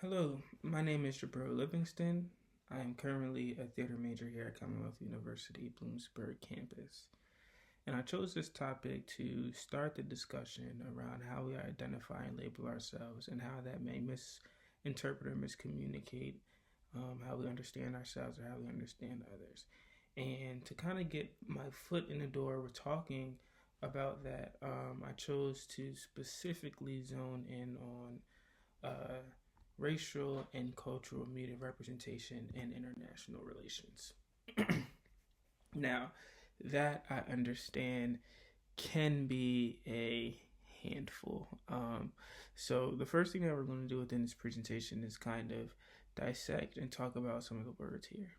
Hello, my name is Gibryl Livingston. I am currently a theater major here at Commonwealth University, Bloomsburg campus. And I chose this topic to start the discussion around how we identify and label ourselves and how that may misinterpret or miscommunicate how we understand ourselves or how we understand others. And to kind of get my foot in the door, we're talking about that. I chose to specifically zone in on uh, racial and cultural media representation in international relations. Now, that I understand can be a handful. So, the first thing that we're going to do within this presentation is kind of dissect and talk about some of the words here.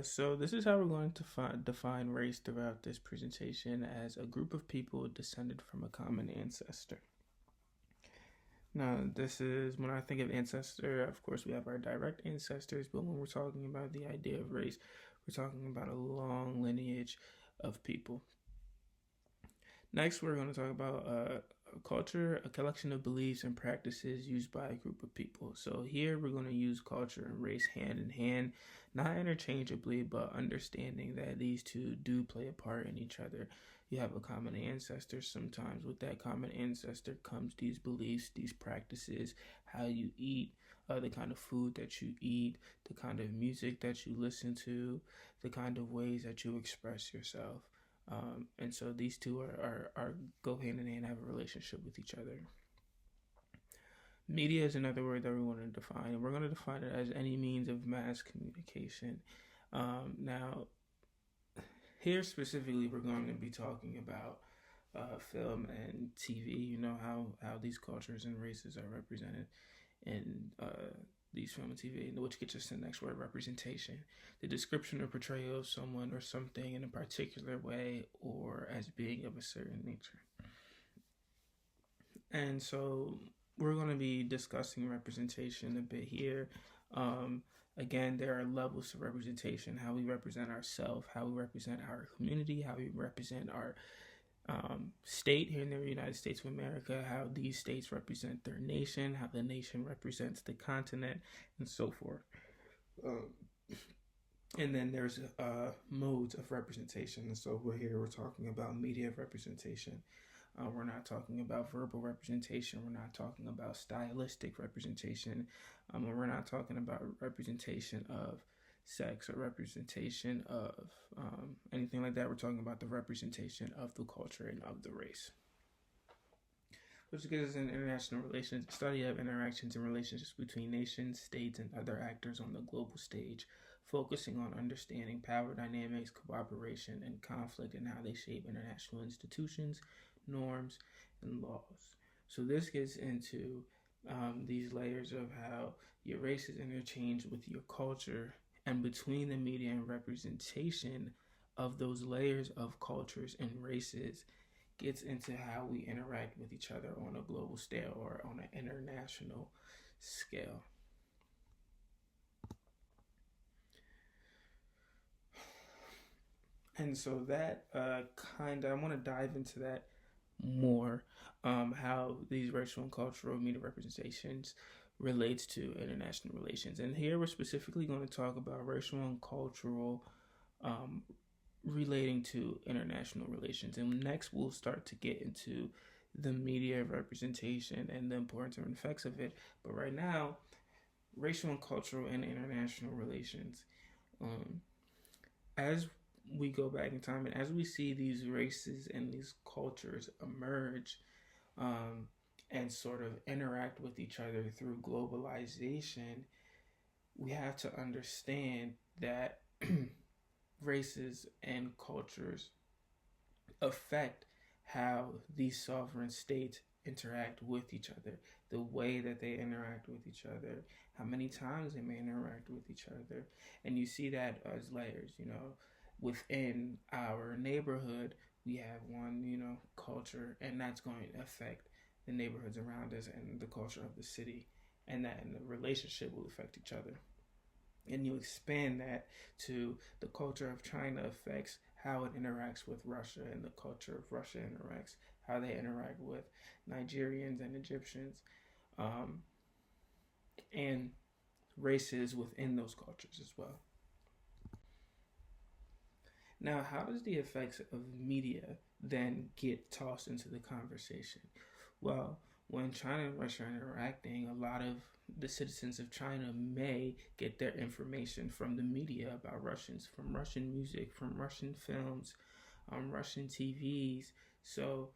So this is how we're going to define race throughout this presentation as a group of people descended from a common ancestor. Now, this is when I think of ancestor, of course, we have our direct ancestors, but when we're talking about the idea of race, we're talking about a long lineage of people. Next, we're going to talk about a culture, a collection of beliefs and practices used by a group of people. So here we're going to use culture and race hand in hand, not interchangeably, but understanding that these two do play a part in each other. You have a common ancestor. Sometimes with that common ancestor comes these beliefs, these practices, how you eat, the kind of food that you eat, the kind of music that you listen to, the kind of ways that you express yourself. And so these two are go hand in hand, have a relationship with each other. Media is another word that we want to define, and we're going to define it as any means of mass communication. Now, here specifically, we're going to be talking about film and TV. You know how these cultures and races are represented in these film and TV, which gets us to the next word, representation. The description or portrayal of someone or something in a particular way or as being of a certain nature. And so we're going to be discussing representation a bit here. Again, there are levels of representation, how we represent ourselves, how we represent our community, how we represent our state here in the United States of America, how these states represent their nation, how the nation represents the continent, and so forth. And then there's modes of representation. And so we're talking about media representation. We're not talking about verbal representation. We're not talking about stylistic representation. We're not talking about representation of sex or representation of anything like that. We're talking about the representation of the culture and of the race. Which gives us in international relations, study of interactions and relationships between nations, states, and other actors on the global stage, focusing on understanding power dynamics, cooperation, and conflict, and how they shape international institutions, norms, and laws. So this gets into these layers of how your race is interchanged with your culture, and between the media and representation of those layers of cultures and races gets into how we interact with each other on a global scale or on an international scale. And so that I want to dive into that more, how these racial and cultural media representations relates to international relations. And here we're specifically going to talk about racial and cultural relating to international relations. And next we'll start to get into the media representation and the importance and effects of it. But right now, racial and cultural and international relations. As we go back in time and as we see these races and these cultures emerge and sort of interact with each other through globalization, we have to understand that races and cultures affect how these sovereign states interact with each other, the way that they interact with each other, how many times they may interact with each other. And you see that as layers, within our neighborhood, we have one, culture, and that's going to affect the neighborhoods around us and the culture of the city, and the relationship will affect each other. And you expand that to the culture of China affects how it interacts with Russia, and the culture of Russia interacts how they interact with Nigerians and Egyptians. um, and races within those cultures as well. Now, how does the effects of media then get tossed into the conversation? Well, when China and Russia are interacting, a lot of the citizens of China may get their information from the media about Russians, from Russian music, from Russian films, Russian TVs. So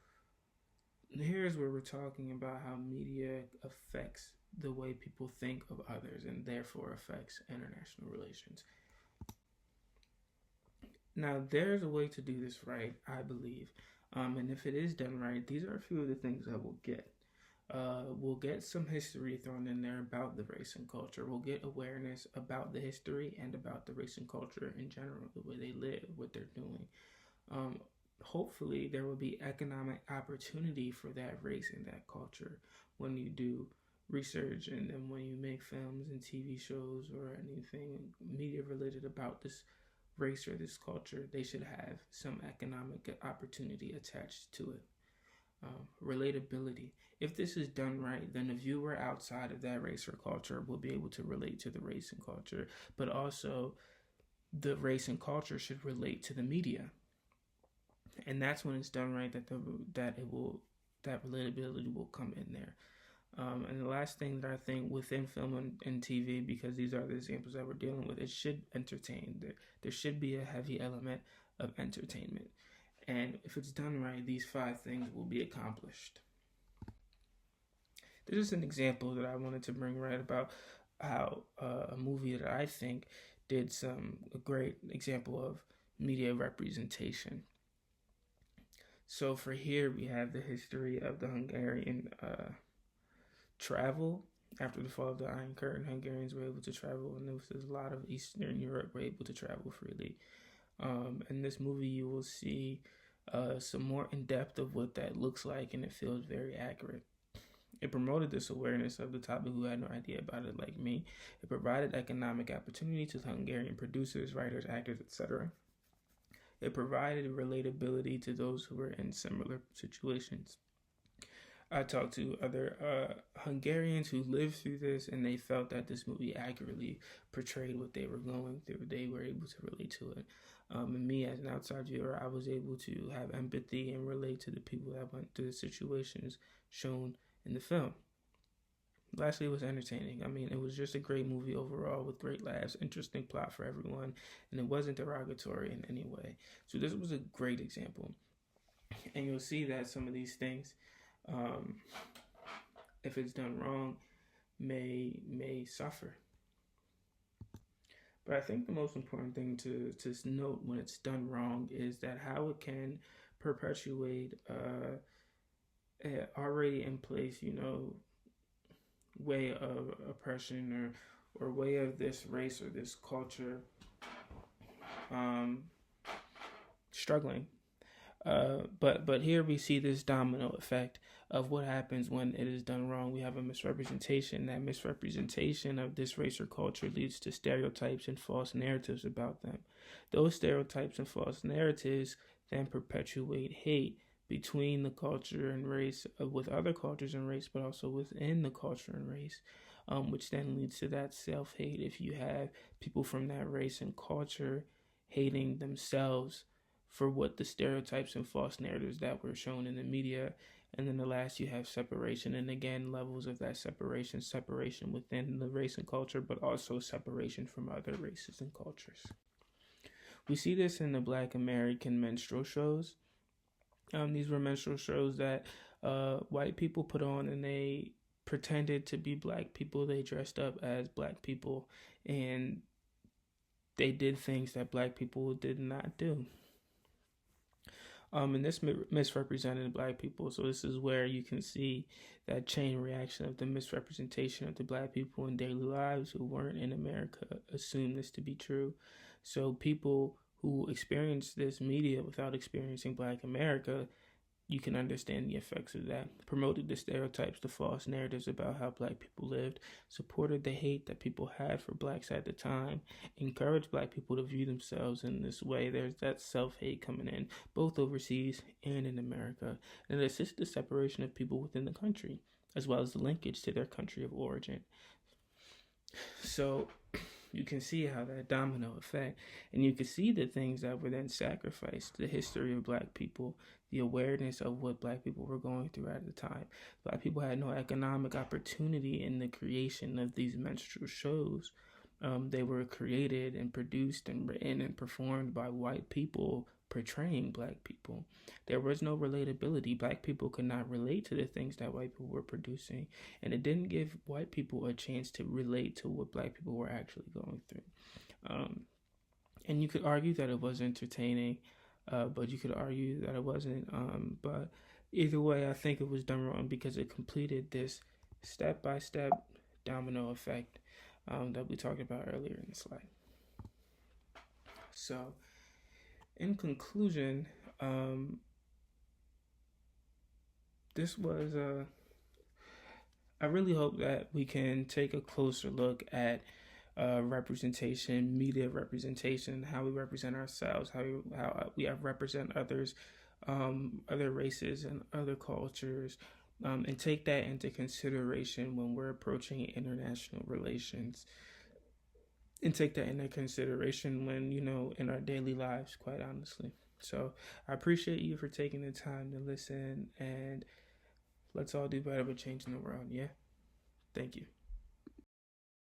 here's where we're talking about how media affects the way people think of others and therefore affects international relations. Now, there's a way to do this right, I believe. And if it is done right, these are a few of the things that we'll get. We'll get some history thrown in there about the race and culture. We'll get awareness about the history and about the race and culture in general, the way they live, what they're doing. Hopefully, there will be economic opportunity for that race and that culture when you do research and then when you make films and TV shows or anything media related about this race or this culture. They should have some economic opportunity attached to it. Relatability. If this is done right, then a viewer outside of that race or culture will be able to relate to the race and culture, but also the race and culture should relate to the media. And that's when it's done right that relatability will come in there. And the last thing that I think within film and TV, because these are the examples that we're dealing with, it should entertain. There should be a heavy element of entertainment. And if it's done right, these 5 things will be accomplished. This is an example that I wanted to bring right about how a movie that I think did a great example of media representation. So for here, we have the history of the Hungarian travel. After the fall of the Iron Curtain, Hungarians were able to travel, and there was a lot of Eastern Europe were able to travel freely. In this movie, you will see some more in depth of what that looks like, and it feels very accurate. It promoted this awareness of the topic who had no idea about it, like me. It provided economic opportunity to Hungarian producers, writers, actors, etc. It provided relatability to those who were in similar situations. I talked to other Hungarians who lived through this, and they felt that this movie accurately portrayed what they were going through. They were able to relate to it. And me, as an outside viewer, I was able to have empathy and relate to the people that went through the situations shown in the film. Lastly, it was entertaining. I mean, it was just a great movie overall with great laughs, interesting plot for everyone, and it wasn't derogatory in any way. So this was a great example. And you'll see that some of these things, if it's done wrong, may suffer. But I think the most important thing to note when it's done wrong is that how it can perpetuate already in place, way of oppression or way of this race or this culture struggling. But here we see this domino effect of what happens when it is done wrong. We have a misrepresentation. That misrepresentation of this race or culture leads to stereotypes and false narratives about them. Those stereotypes and false narratives then perpetuate hate between the culture and race, with other cultures and race, but also within the culture and race, which then leads to that self-hate. If you have people from that race and culture hating themselves for what the stereotypes and false narratives that were shown in the media. And then the last, you have separation. And again, levels of that separation within the race and culture, but also separation from other races and cultures. We see this in the Black American minstrel shows. These were minstrel shows that white people put on, and they pretended to be black people. They dressed up as black people, and they did things that black people did not do. And this misrepresented black people. So this is where you can see that chain reaction of the misrepresentation of the black people in daily lives who weren't in America assume this to be true. So people who experience this media without experiencing Black America you can understand the effects of that. Promoted the stereotypes, the false narratives about how black people lived, supported the hate that people had for blacks at the time, encouraged black people to view themselves in this way. There's that self-hate coming in, both overseas and in America, and it assists the separation of people within the country, as well as the linkage to their country of origin. So you can see how that domino effect, and you can see the things that were then sacrificed, the history of black people, the awareness of what black people were going through at the time. Black people had no economic opportunity in the creation of these minstrel shows. They were created and produced and written and performed by white people portraying black people. There was no relatability. Black people could not relate to the things that white people were producing, and it didn't give white people a chance to relate to what black people were actually going through. And you could argue that it was entertaining, but you could argue that it wasn't. But either way, I think it was done wrong because it completed this step-by-step domino effect that we talked about earlier in the slide. So, in conclusion, this was I really hope that we can take a closer look at representation, media representation, how we represent ourselves, how we represent others, other races and other cultures, and take that into consideration when we're approaching international relations. And take that into consideration when, in our daily lives, quite honestly. So I appreciate you for taking the time to listen, and let's all do better with changing the world. Yeah. Thank you.